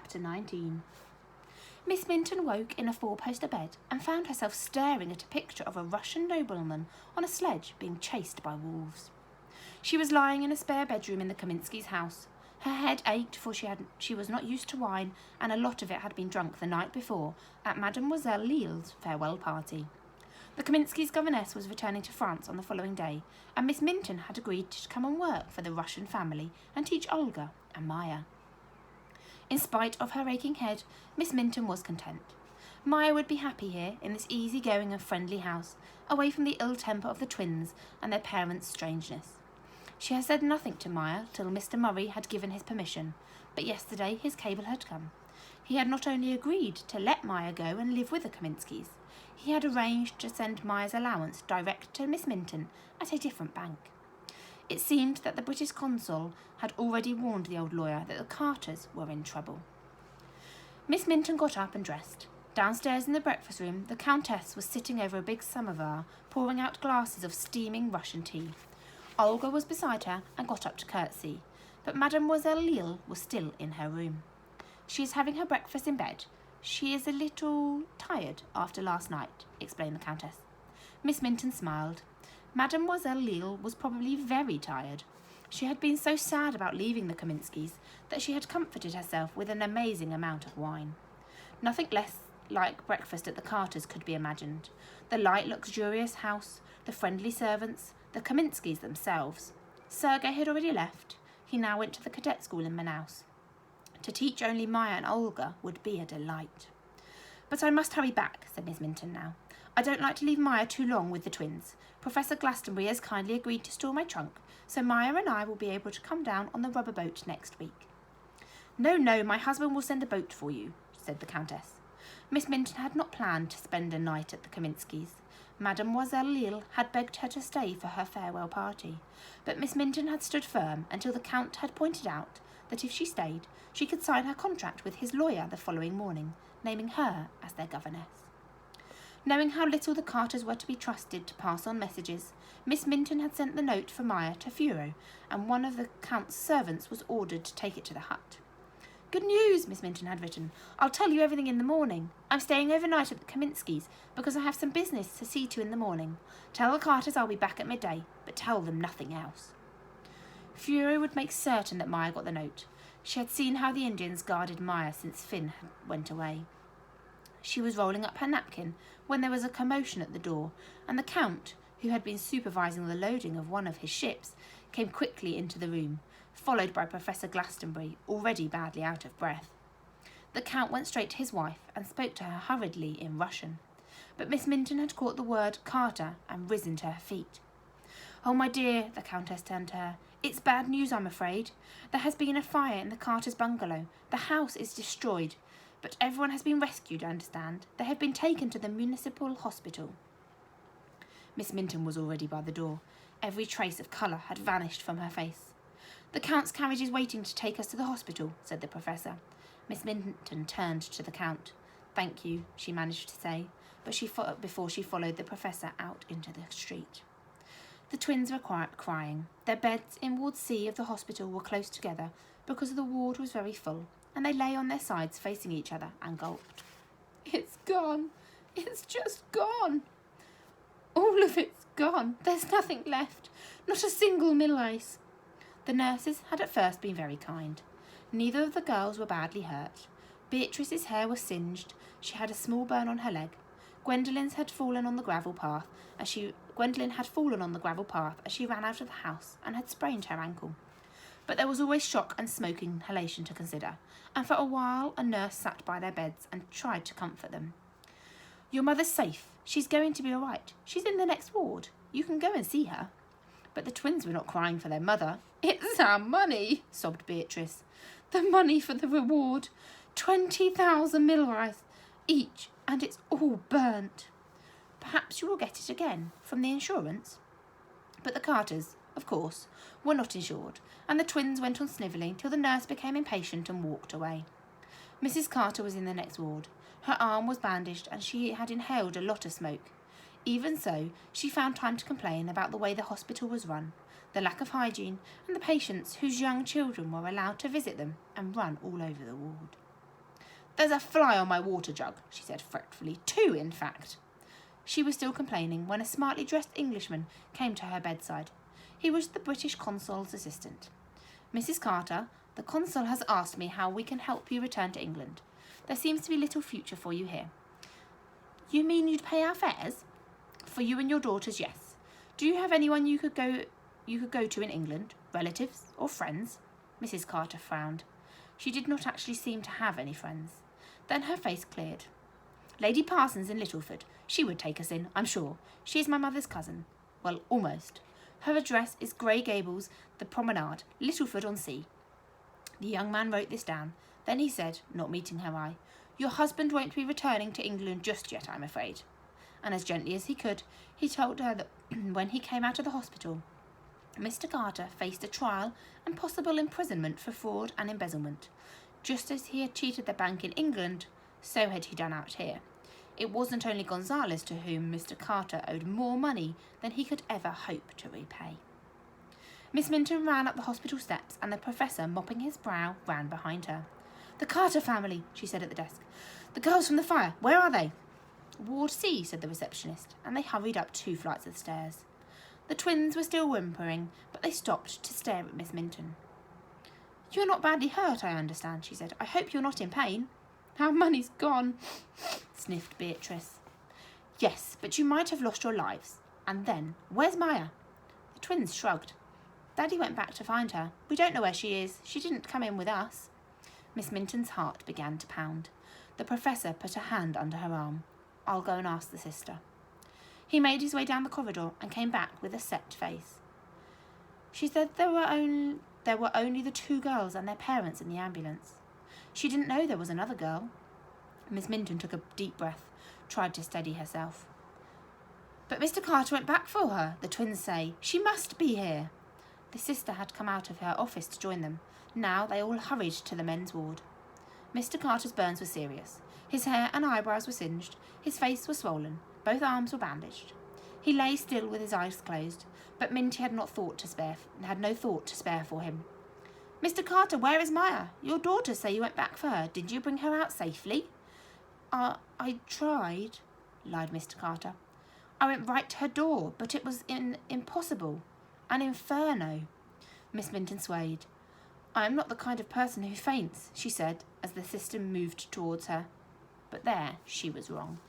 Chapter 19. Miss Minton woke in a four-poster bed and found herself staring at a picture of a Russian nobleman on a sledge being chased by wolves. She was lying in a spare bedroom in the Kaminskys' house. Her head ached, for she was not used to wine, and a lot of it had been drunk the night before at Mademoiselle Lille's farewell party. The Kaminskys' governess was returning to France on the following day, and Miss Minton had agreed to come and work for the Russian family and teach Olga and Maya. In spite of her aching head, Miss Minton was content. Maya would be happy here in this easy-going and friendly house, away from the ill temper of the twins and their parents' strangeness. She had said nothing to Maya till Mr. Murray had given his permission, but yesterday his cable had come. He had not only agreed to let Maya go and live with the Kaminskys, he had arranged to send Maya's allowance direct to Miss Minton at a different bank. It seemed that the British consul had already warned the old lawyer that the Carters were in trouble. Miss Minton got up and dressed. Downstairs in the breakfast room, the Countess was sitting over a big samovar, pouring out glasses of steaming Russian tea. Olga was beside her and got up to curtsy, but Mademoiselle Lille was still in her room. She is having her breakfast in bed. She is a little tired after last night, explained the Countess. Miss Minton smiled. Mademoiselle Lille was probably very tired. She had been so sad about leaving the Kaminskys that she had comforted herself with an amazing amount of wine. Nothing less like breakfast at the Carters could be imagined. The light, luxurious house, the friendly servants, the Kaminskys themselves. Sergei had already left. He now went to the cadet school in Manaus. To teach only Maya and Olga would be a delight. "But I must hurry back," said Miss Minton now. "I don't like to leave Maya too long with the twins. Professor Glastonbury has kindly agreed to store my trunk, so Maya and I will be able to come down on the rubber boat next week." No, my husband will send a boat for you," said the Countess. Miss Minton had not planned to spend a night at the Kaminskys. Mademoiselle Lille had begged her to stay for her farewell party, but Miss Minton had stood firm until the Count had pointed out that if she stayed, she could sign her contract with his lawyer the following morning, naming her as their governess. Knowing how little the Carters were to be trusted to pass on messages, Miss Minton had sent the note for Maya to Furo, and one of the Count's servants was ordered to take it to the hut. "Good news," Miss Minton had written. "I'll tell you everything in the morning. I'm staying overnight at the Kaminskys because I have some business to see to in the morning. Tell the Carters I'll be back at midday, but tell them nothing else." Furo would make certain that Maya got the note. She had seen how the Indians guarded Maya since Finn went away. She was rolling up her napkin when there was a commotion at the door, and the Count, who had been supervising the loading of one of his ships, came quickly into the room, followed by Professor Glastonbury, already badly out of breath. The Count went straight to his wife and spoke to her hurriedly in Russian, but Miss Minton had caught the word Carter and risen to her feet. "Oh, my dear," the Countess turned to her. "It's bad news, I'm afraid. There has been a fire in the Carters' bungalow. The house is destroyed. But everyone has been rescued, I understand. They have been taken to the municipal hospital." Miss Minton was already by the door. Every trace of colour had vanished from her face. "The Count's carriage is waiting to take us to the hospital," said the Professor. Miss Minton turned to the Count. "Thank you," she managed to say, but before she followed the Professor out into the street. The twins were crying. Their beds in Ward C of the hospital were close together because the ward was very full, and they lay on their sides facing each other and gulped. "It's gone. It's just gone. All of it's gone. There's nothing left. Not a single millrace." The nurses had at first been very kind. Neither of the girls were badly hurt. Beatrice's hair was singed. She had a small burn on her leg. Gwendolyn had fallen on the gravel path as she ran out of the house and had sprained her ankle. But there was always shock and smoke inhalation to consider, and for a while a nurse sat by their beds and tried to comfort them. "Your mother's safe. She's going to be all right. She's in the next ward. You can go and see her." But the twins were not crying for their mother. "It's our money," sobbed Beatrice. "The money for the reward. 20,000 millrace each, and it's all burnt." "Perhaps you will get it again from the insurance." But the Carters, of course, were not insured, and the twins went on snivelling till the nurse became impatient and walked away. Mrs. Carter was in the next ward. Her arm was bandaged and she had inhaled a lot of smoke. Even so, she found time to complain about the way the hospital was run, the lack of hygiene, and the patients whose young children were allowed to visit them and run all over the ward. There's a fly on my water jug, she said fretfully. 2, in fact. She was still complaining when a smartly dressed Englishman came to her bedside. He was the British consul's assistant. Mrs. Carter, the consul has asked me how we can help you return to England. There seems to be little future for you here. You mean you'd pay our fares? For you and your daughters, yes. Do you have anyone you could go to in England? Relatives or friends? Mrs. Carter frowned. She did not actually seem to have any friends. Then her face cleared. Lady Parsons in Littleford. She would take us in, I'm sure. She is my mother's cousin. Well, almost. Her address is Grey Gables, the Promenade, Littleford-on-Sea. The young man wrote this down. Then he said, not meeting her eye, Your husband won't be returning to England just yet, I'm afraid. And as gently as he could, he told her that when he came out of the hospital, Mr. Carter faced a trial and possible imprisonment for fraud and embezzlement. Just as he had cheated the bank in England, so had he done out here. It wasn't only Gonzales to whom Mr. Carter owed more money than he could ever hope to repay. Miss Minton ran up the hospital steps, and the professor, mopping his brow, ran behind her. The Carter family, she said at the desk. The girls from the fire, where are they? Ward C, said the receptionist, and they hurried up 2 flights of stairs. The twins were still whimpering, but they stopped to stare at Miss Minton. You're not badly hurt, I understand, she said. I hope you're not in pain. Our money's gone, sniffed Beatrice. Yes, but you might have lost your lives. And then, where's Maya? The twins shrugged. Daddy went back to find her. We don't know where she is. She didn't come in with us. Miss Minton's heart began to pound. The professor put a hand under her arm. I'll go and ask the sister. He made his way down the corridor and came back with a set face. She said there were only the 2 girls and their parents in the ambulance. She didn't know there was another girl. Miss Minton took a deep breath, tried to steady herself. But Mr. Carter went back for her, the twins say. She must be here. The sister had come out of her office to join them. Now they all hurried to the men's ward. Mr. Carter's burns were serious. His hair and eyebrows were singed. His face was swollen. Both arms were bandaged. He lay still with his eyes closed, but Minty had no thought to spare for him. Mr. Carter, where is Maya? Your daughters say you went back for her. Did you bring her out safely? I tried, lied Mr. Carter. I went right to her door, but it was impossible. An inferno. Miss Minton swayed. I am not the kind of person who faints, she said, as the sister moved towards her. But there she was wrong.